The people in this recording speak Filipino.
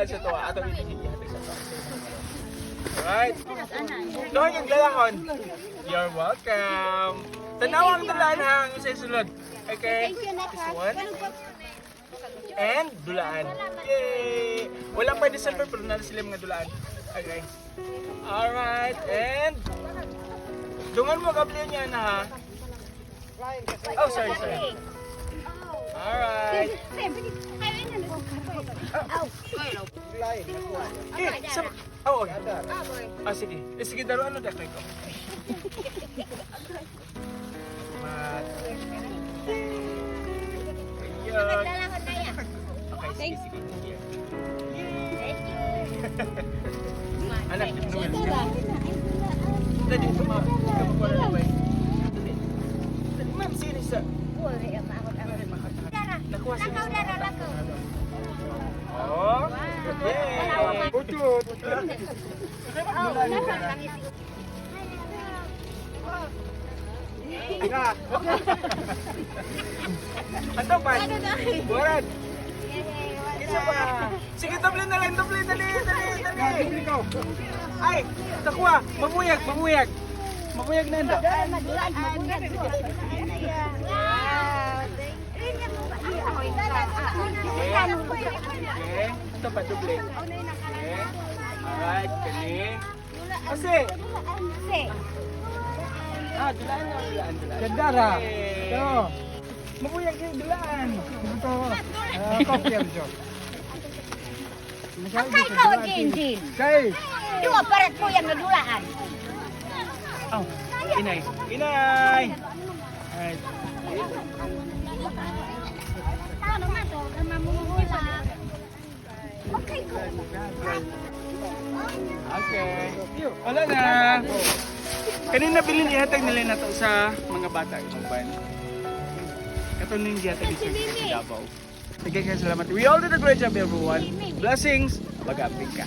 dulaan sa to. Ato ihatag sa to. Alright. Doon yung galahon. You're welcome. Tanaw ang dulaan ha, ang isa sulod. Okay? This one. And dulaan. Yay! Walang pa December pero na sila mga dulaan. Okay. Alright. And dungan mo kablihan niya na ha. Oh, sorry. Alright. Oh, sige. Sige, daruan mo dakay ko. Mat. Okay, sige. Anak, tadi sama kamu kuala na ba? Ma'am, sino sa? Nakuha siya. Oh. Yay! Putut. Ano pa? Burat. Isa pa. Sige, doble na lang, doble. Dali. Ay, nakuha. Mamuyag. Mamuyag na ito. Okay. Ito pa, doble. Okay. Alright, kani. Kasi. Dulaan. Gandara. Ito. Mamuyag yung dulaan. Ito. Cocktail jo. Kay ko din. Kay. Dua parat mo yang nadulaan. Oh, inay. Alright. Tama man to, mamumula. Okay ko. Okay. Wala na. Kanina bilhin ihatag nila na to sa mga bata ibang ban. Ito na yung ihatag dito sa Davao. Sige, salamat. We all did a great job, everyone. Blessings. Mag-apig ka.